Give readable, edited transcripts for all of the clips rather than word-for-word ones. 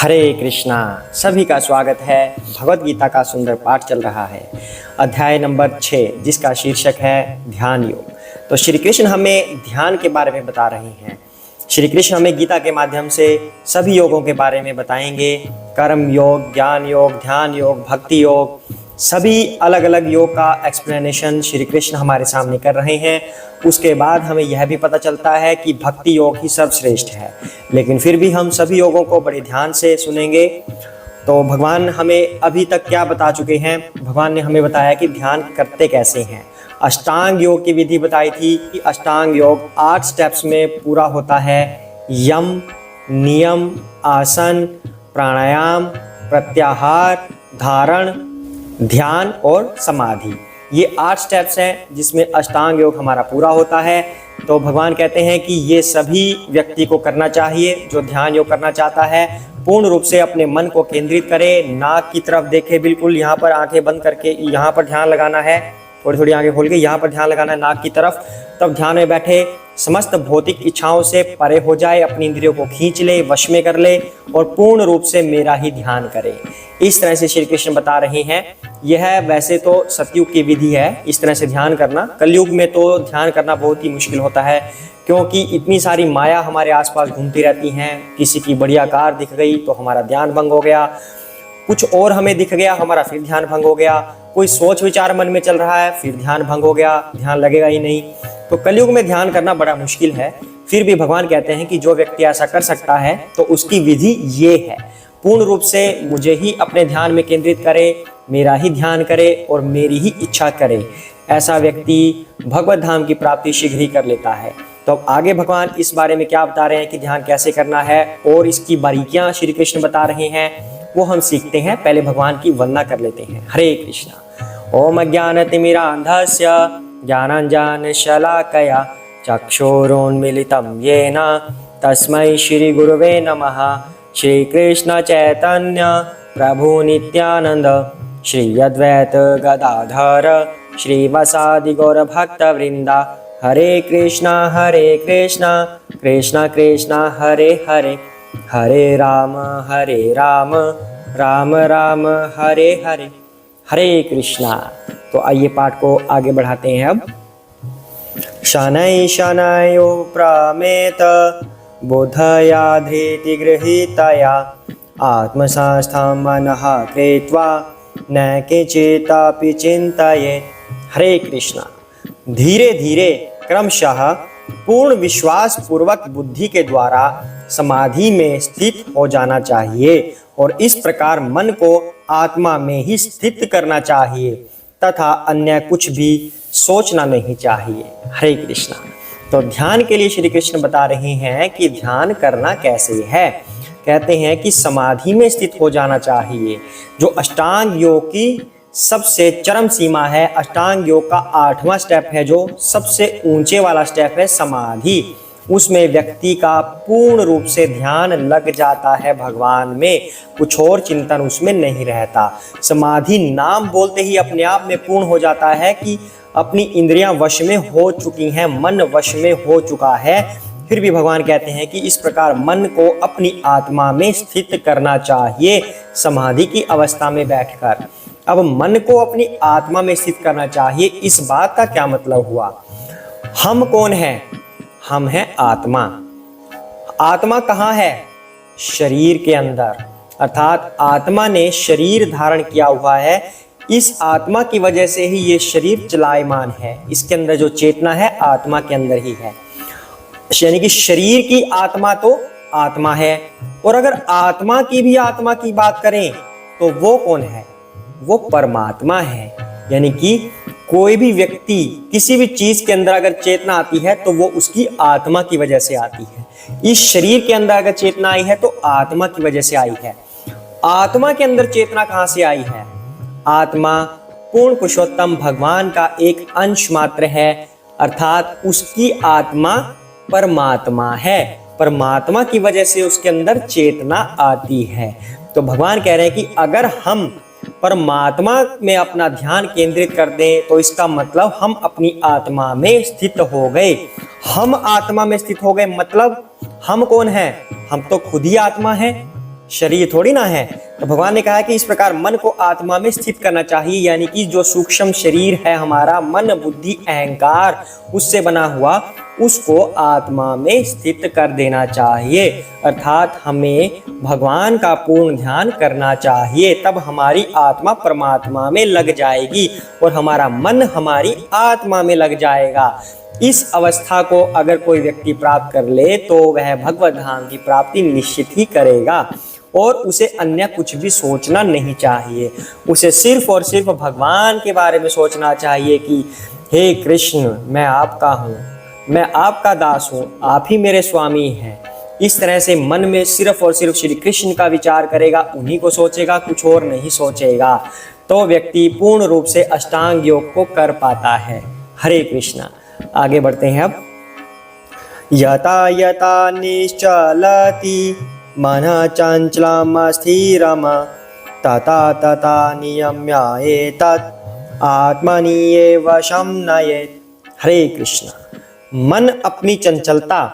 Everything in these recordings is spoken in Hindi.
हरे कृष्णा। सभी का स्वागत है। भगवत गीता का सुंदर पाठ चल रहा है, अध्याय नंबर 6, जिसका शीर्षक है ध्यान योग। तो श्री कृष्ण हमें ध्यान के बारे में बता रहे हैं। श्री कृष्ण हमें गीता के माध्यम से सभी योगों के बारे में बताएंगे। कर्म योग, ज्ञान योग, ध्यान योग, भक्ति योग, सभी अलग अलग योग का एक्सप्लेनेशन श्री कृष्ण हमारे सामने कर रहे हैं। उसके बाद हमें यह भी पता चलता है कि भक्ति योग ही सर्वश्रेष्ठ है, लेकिन फिर भी हम सभी योगों को बड़े ध्यान से सुनेंगे। तो भगवान हमें अभी तक क्या बता चुके हैं? भगवान ने हमें बताया कि ध्यान करते कैसे हैं। अष्टांग योग की विधि बताई थी कि अष्टांग योग 8 स्टेप्स में पूरा होता है। यम, नियम, आसन, प्राणायाम, प्रत्याहार, धारण, ध्यान और समाधि, ये 8 स्टेप्स हैं जिसमें अष्टांग योग हमारा पूरा होता है। तो भगवान कहते हैं कि ये सभी व्यक्ति को करना चाहिए। जो ध्यान योग करना चाहता है पूर्ण रूप से अपने मन को केंद्रित करे, नाक की तरफ देखे, बिल्कुल यहाँ पर आंखें बंद करके यहाँ पर ध्यान लगाना है, थोड़ी थोड़ी आंखें खोल के यहाँ पर ध्यान लगाना है नाक की तरफ। तब ध्यान में बैठे, समस्त भौतिक इच्छाओं से परे हो जाए, अपनी इंद्रियों को खींच ले, वश में कर ले और पूर्ण रूप से मेरा ही ध्यान करे। इस तरह से श्री कृष्ण बता रहे हैं। यह वैसे तो सतयुग की विधि है इस तरह से ध्यान करना। कलयुग में तो ध्यान करना बहुत ही मुश्किल होता है, क्योंकि इतनी सारी माया हमारे आसपास घूमती रहती हैं। किसी की बढ़िया कार दिख गई तो हमारा ध्यान भंग हो गया, कुछ और हमें दिख गया, हमारा फिर ध्यान भंग हो गया। कोई सोच विचार मन में चल रहा है, फिर ध्यान भंग हो गया, ध्यान लगेगा ही नहीं। तो कलयुग में ध्यान करना बड़ा मुश्किल है। फिर भी भगवान कहते हैं कि जो व्यक्ति ऐसा कर सकता है तो उसकी विधि ये है, पूर्ण रूप से मुझे ही अपने ध्यान में केंद्रित करे, मेरा ही ध्यान करे और मेरी ही इच्छा करे। ऐसा व्यक्ति भगवत धाम की प्राप्ति शीघ्र ही कर लेता है। तो आगे भगवान इस बारे में क्या बता रहे हैं कि ध्यान कैसे करना है और इसकी बारीकियां श्री कृष्ण बता रहे हैं, वो हम सीखते हैं। पहले भगवान की वंदना कर लेते हैं। हरे कृष्णा। ओम अज्ञानतिमिरान्धस्य ज्ञानाञ्जनशलाकया चक्षुरुन्मीलितं येन तस्मै श्री गुरुवे नमः। श्री कृष्ण चैतन्य प्रभु नित्यानंद श्री अद्वैत गदाधर श्रीवासादि गौर भक्त वृंदा। हरे कृष्णा कृष्णा कृष्णा हरे हरे, हरे राम राम राम हरे हरे। हरे कृष्णा। तो आइए पाठ को आगे बढ़ाते हैं। अब शनै शनयो प्रमेत बोधया धृति गृहीतया आत्मसंस्थं मनः कृत्वा न किंचिदपि चिन्तयेत्। हरे कृष्णा। धीरे धीरे क्रमशः पूर्ण विश्वास पूर्वक बुद्धि के द्वारा समाधि में स्थित हो जाना चाहिए और इस प्रकार मन को आत्मा में ही स्थित करना चाहिए तथा अन्य कुछ भी सोचना नहीं चाहिए। हरे कृष्णा। तो ध्यान के लिए श्री कृष्ण बता रहे हैं कि ध्यान करना कैसे है। कहते हैं कि समाधि में स्थित हो जाना चाहिए, जो अष्टांग योग की सबसे चरम सीमा है। अष्टांग योग का 8वां स्टेप है, जो सबसे ऊंचे वाला स्टेप है समाधि। उसमें व्यक्ति का पूर्ण रूप से ध्यान लग जाता है भगवान में, कुछ और चिंतन उसमें नहीं रहता। समाधि नाम बोलते ही अपने आप में पूर्ण हो जाता है कि अपनी इंद्रियां वश में हो चुकी हैं, मन वश में हो चुका है। फिर भी भगवान कहते हैं कि इस प्रकार मन को अपनी आत्मा में स्थित करना चाहिए समाधि की अवस्था में बैठकर। अब मन को अपनी आत्मा में स्थित करना चाहिए, इस बात का क्या मतलब हुआ? हम कौन है? हम हैं आत्मा। आत्मा कहाँ है? शरीर के अंदर। अर्थात आत्मा ने शरीर धारण किया हुआ है। इस आत्मा की वजह से ही ये शरीर चलायमान है। इसके अंदर जो चेतना है आत्मा के अंदर ही है, यानी कि शरीर की आत्मा तो आत्मा है। और अगर आत्मा की बात करें तो वो कौन है? वो परमात्मा है। यानी कि कोई भी व्यक्ति किसी भी चीज के अंदर अगर चेतना आती है तो वो उसकी आत्मा की वजह से आती है। इस शरीर के अंदर अगर चेतना आई है तो आत्मा की वजह से आई है। आत्मा के अंदर चेतना कहां से आई है? आत्मा पूर्ण पुरुषोत्तम भगवान का एक अंश मात्र है, अर्थात उसकी आत्मा परमात्मा है। परमात्मा की वजह से उसके अंदर चेतना आती है। तो भगवान कह रहे हैं कि अगर हम परमात्मा में अपना ध्यान केंद्रित कर दें तो इसका मतलब हम अपनी आत्मा में स्थित हो गए। हम आत्मा में स्थित हो गए मतलब हम कौन हैं? हम तो खुद ही आत्मा हैं। शरीर थोड़ी ना है। तो भगवान ने कहा कि इस प्रकार मन को आत्मा में स्थित करना चाहिए, यानी कि जो सूक्ष्म शरीर है हमारा, मन बुद्धि अहंकार उससे बना हुआ, उसको आत्मा में स्थित कर देना चाहिए। अर्थात हमें भगवान का पूर्ण ध्यान करना चाहिए, तब हमारी आत्मा परमात्मा में लग जाएगी और हमारा मन हमारी आत्मा में लग जाएगा। इस अवस्था को अगर कोई व्यक्ति प्राप्त कर ले तो वह भगवत धाम की प्राप्ति निश्चित ही करेगा और उसे अन्य कुछ भी सोचना नहीं चाहिए। उसे सिर्फ और सिर्फ भगवान के बारे में सोचना चाहिए कि हे कृष्ण, मैं आपका हूँ, मैं आपका दास हूँ, आप ही मेरे स्वामी हैं। इस तरह से मन में सिर्फ और सिर्फ श्री कृष्ण का विचार करेगा, उन्हीं को सोचेगा, कुछ और नहीं सोचेगा, तो व्यक्ति पूर्ण रूप से अष्टांग योग को कर पाता है। हरे कृष्णा। आगे बढ़ते हैं अब। यथा यथा निश्चलति मनः चंचलम स्थिरम तथा तथा नियम्य एतत् आत्मनि एव वशं नयेत्। हरे कृष्ण। मन अपनी चंचलता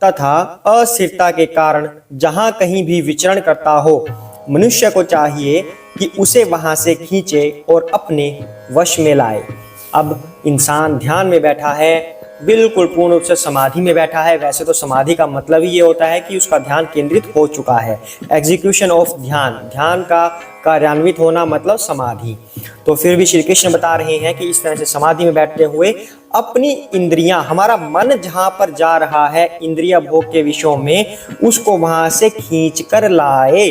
तथा अस्थिरता के कारण जहाँ कहीं भी विचरण करता हो, मनुष्य को चाहिए कि उसे वहां से खींचे और अपने वश में लाए। अब इंसान ध्यान में बैठा है, बिल्कुल पूर्ण रूप से समाधि में बैठा है। वैसे तो समाधि का मतलब ही ये होता है कि उसका ध्यान केंद्रित हो चुका है। एग्जीक्यूशन ऑफ ध्यान, ध्यान का कार्यान्वित होना मतलब समाधि। तो फिर भी श्री कृष्ण बता रहे हैं कि इस तरह से समाधि में बैठते हुए अपनी इंद्रियां, हमारा मन जहां पर जा रहा है इंद्रिय भोग के विषयों में, उसको वहां से खींच कर लाए।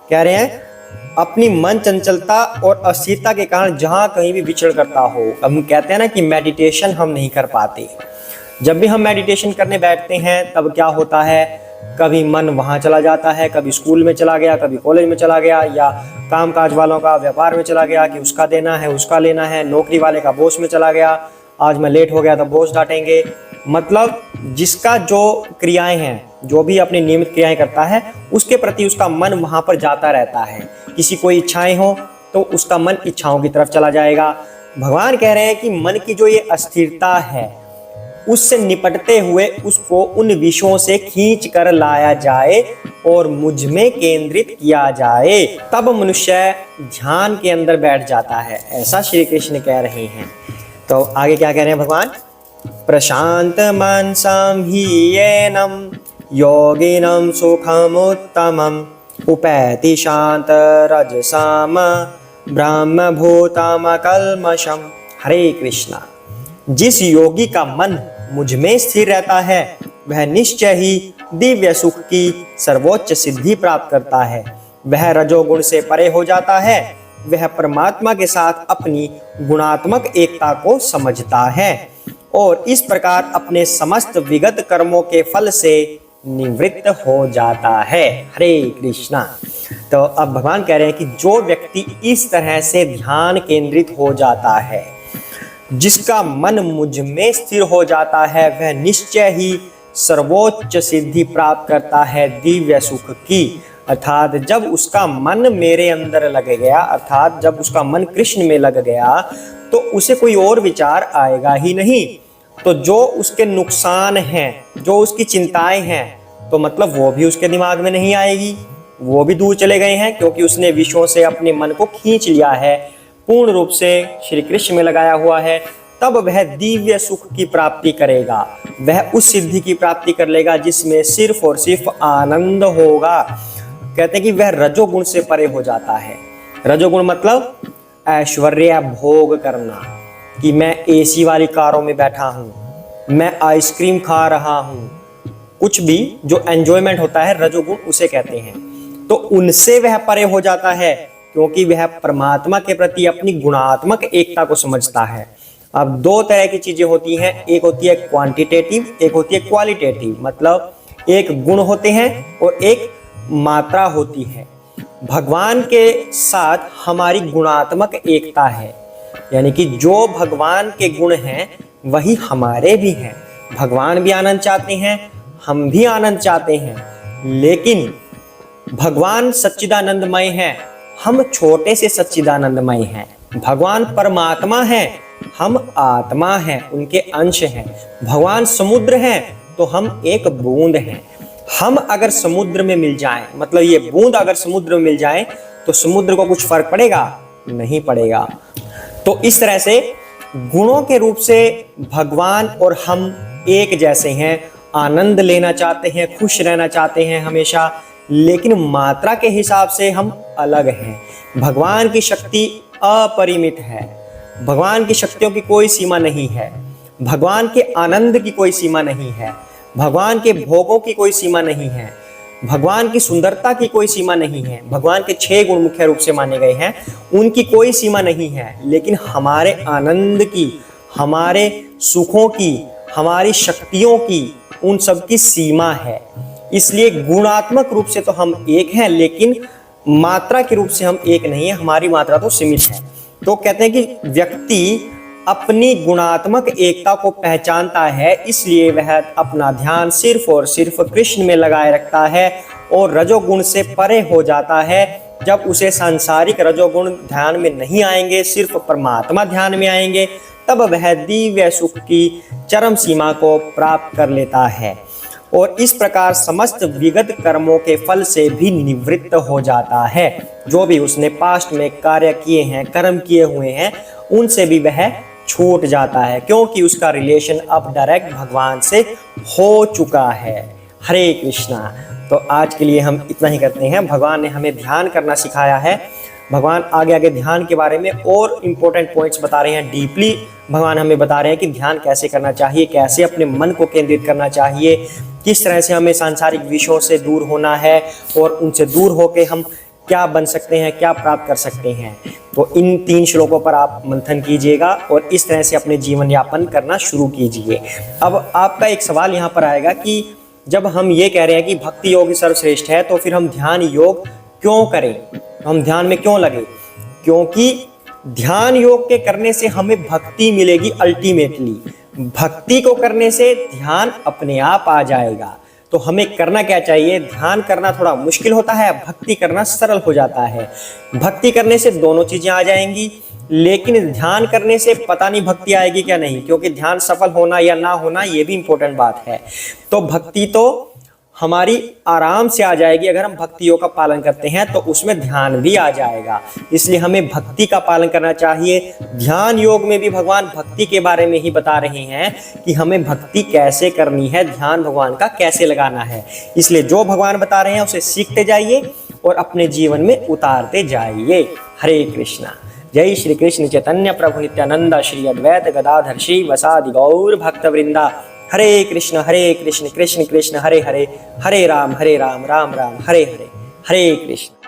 कह रहे हैं अपनी मन चंचलता और अस्थिरता के कारण जहां कहीं भी विचरण करता हो। अब हम कहते हैं ना कि मेडिटेशन हम नहीं कर पाते। जब भी हम मेडिटेशन करने बैठते हैं तब क्या होता है, कभी मन वहां चला जाता है, कभी स्कूल में चला गया, कभी कॉलेज में चला गया, या काम काज वालों का व्यापार में चला गया कि उसका देना है, उसका लेना है, नौकरी वाले का बॉस में चला गया, आज मैं लेट हो गया तो बॉस डांटेंगे। मतलब जिसका जो क्रियाएं हैं, जो भी अपनी नियमित क्रियाएं करता है, उसके प्रति उसका मन वहां पर जाता रहता है। किसी कोई इच्छाएं हो तो उसका मन इच्छाओं की तरफ चला जाएगा। भगवान कह रहे हैं कि मन की जो ये अस्थिरता है, उससे निपटते हुए उसको उन विषयों से खींच कर लाया जाए और मुझ में केंद्रित किया जाए, तब मनुष्य ध्यान के अंदर बैठ जाता है। ऐसा श्री कृष्ण कह रहे हैं। तो आगे क्या कह रहे हैं भगवान? प्रशांत मनसं हीयेनं योगिनं सुखमुत्तमम् उपैति शांत रजसाम ब्रह्मभूतम कल्मषम। हरे कृष्णा। जिस योगी का मन मुझ में स्थिर रहता है वह निश्चय ही दिव्य सुख की सर्वोच्च सिद्धि प्राप्त करता है। वह रजोगुण से परे हो जाता है, वह परमात्मा के साथ अपनी गुणात्मक एकता को समझता है और इस प्रकार अपने समस्त विगत कर्मों के फल से निवृत्त हो जाता है। हरे कृष्णा। तो अब भगवान कह रहे हैं कि जो व्यक्ति इस तरह से ध्यान केंद्रित हो जाता है, जिसका मन मुझ में स्थिर हो जाता है, वह निश्चय ही सर्वोच्च सिद्धि प्राप्त करता है दिव्य सुख की। अर्थात जब उसका मन मेरे अंदर लग गया, अर्थात जब उसका मन कृष्ण में लग गया, तो उसे कोई और विचार आएगा ही नहीं। तो जो उसके नुकसान हैं, जो उसकी चिंताएं हैं, तो मतलब वो भी उसके दिमाग में नहीं आएगी, वो भी दूर चले गए हैं, क्योंकि उसने विषयों से अपने मन को खींच लिया है, पूर्ण रूप से श्री कृष्ण में लगाया हुआ है। तब वह दिव्य सुख की प्राप्ति करेगा, वह उस सिद्धि की प्राप्ति कर लेगा जिसमें सिर्फ और सिर्फ आनंद होगा। कहते हैं कि वह रजोगुण से परे हो जाता है। रजोगुण मतलब ऐश्वर्य भोग करना, कि मैं एसी वाली कारों में बैठा हूँ, मैं आइसक्रीम खा रहा हूँ, कुछ भी जो एंजॉयमेंट होता है रजोगुण उसे कहते हैं। तो उनसे वह परे हो जाता है, क्योंकि वह परमात्मा के प्रति अपनी गुणात्मक एकता को समझता है। अब दो तरह की चीजें होती हैं, एक होती है क्वांटिटेटिव, एक होती है क्वालिटेटिव। मतलब एक गुण होते हैं और एक मात्रा होती है। भगवान के साथ हमारी गुणात्मक एकता है, यानी कि जो भगवान के गुण हैं वही हमारे भी हैं। भगवान भी आनंद चाहते हैं, हम भी आनंद चाहते हैं, लेकिन भगवान सच्चिदानंदमय हैं, हम छोटे से सच्चिदानंदमय हैं। भगवान परमात्मा हैं, हम आत्मा हैं, उनके अंश हैं। भगवान समुद्र हैं तो हम एक बूंद हैं। हम अगर समुद्र में मिल जाएं, मतलब ये बूंद अगर समुद्र में मिल जाएं, तो समुद्र को कुछ फर्क पड़ेगा? नहीं पड़ेगा। तो इस तरह से गुणों के रूप से भगवान और हम एक जैसे हैं, आनंद लेना चाहते हैं, खुश रहना चाहते हैं हमेशा, लेकिन मात्रा के हिसाब से हम अलग हैं। भगवान की शक्ति अपरिमित है, भगवान की शक्तियों की कोई सीमा नहीं है, भगवान के आनंद की कोई सीमा नहीं है, भगवान के भोगों की कोई सीमा नहीं है, भगवान की सुंदरता की कोई सीमा नहीं है। भगवान के 6 गुण मुख्य रूप से माने गए हैं, उनकी कोई सीमा नहीं है, लेकिन हमारे आनंद की, हमारे सुखों की, हमारी शक्तियों की, उन सब की सीमा है। इसलिए गुणात्मक रूप से तो हम एक हैं, लेकिन मात्रा के रूप से हम एक नहीं है, हमारी मात्रा तो सीमित है। तो कहते हैं कि व्यक्ति अपनी गुणात्मक एकता को पहचानता है, इसलिए वह अपना ध्यान सिर्फ और सिर्फ कृष्ण में लगाए रखता है और रजोगुण से परे हो जाता है। जब उसे सांसारिक रजोगुण ध्यान में नहीं आएंगे, सिर्फ परमात्मा ध्यान में आएंगे, तब वह दिव्य सुख की चरम सीमा को प्राप्त कर लेता है और इस प्रकार समस्त विगत कर्मों के फल से भी निवृत्त हो जाता है। जो भी उसने पास्ट में कार्य किए हैं, कर्म किए हुए हैं, उनसे भी वह छूट जाता है, क्योंकि उसका रिलेशन अब डायरेक्ट भगवान से हो चुका है। हरे कृष्णा। तो आज के लिए हम इतना ही करते हैं। भगवान ने हमें ध्यान करना सिखाया है। भगवान आगे आगे ध्यान के बारे में और इम्पोर्टेंट पॉइंट्स बता रहे हैं। डीपली भगवान हमें बता रहे हैं कि ध्यान कैसे करना चाहिए, कैसे अपने मन को केंद्रित करना चाहिए, किस तरह से हमें सांसारिक विषयों से दूर होना है और उनसे दूर होकर हम क्या बन सकते हैं, क्या प्राप्त कर सकते हैं। तो इन 3 श्लोकों पर आप मंथन कीजिएगा और इस तरह से अपने जीवन यापन करना शुरू कीजिए। अब आपका एक सवाल यहाँ पर आएगा कि जब हम ये कह रहे हैं कि भक्ति योग सर्वश्रेष्ठ है, तो फिर हम ध्यान योग क्यों करें, हम ध्यान में क्यों लगे? क्योंकि ध्यान योग के करने से हमें भक्ति मिलेगी। अल्टीमेटली भक्ति को करने से ध्यान अपने आप आ जाएगा। तो हमें करना क्या चाहिए? ध्यान करना थोड़ा मुश्किल होता है, भक्ति करना सरल हो जाता है। भक्ति करने से दोनों चीजें आ जाएंगी, लेकिन ध्यान करने से पता नहीं भक्ति आएगी क्या नहीं, क्योंकि ध्यान सफल होना या ना होना ये भी इंपॉर्टेंट बात है। तो भक्ति तो हमारी आराम से आ जाएगी अगर हम भक्ति योग का पालन करते हैं, तो उसमें ध्यान भी आ जाएगा। इसलिए हमें भक्ति का पालन करना चाहिए। ध्यान योग में भी भगवान भक्ति के बारे में ही बता रहे हैं कि हमें भक्ति कैसे करनी है, ध्यान भगवान का कैसे लगाना है। इसलिए जो भगवान बता रहे हैं उसे सीखते जाइए और अपने जीवन में उतारते जाइए। हरे कृष्णा। जय श्री कृष्ण चैतन्य प्रभु नित्यानंद श्री अद्वैत गदाधर श्री वसादि गौर भक्त वृंदा। हरे कृष्ण कृष्ण कृष्ण हरे हरे, हरे राम राम राम हरे हरे, हरे कृष्ण।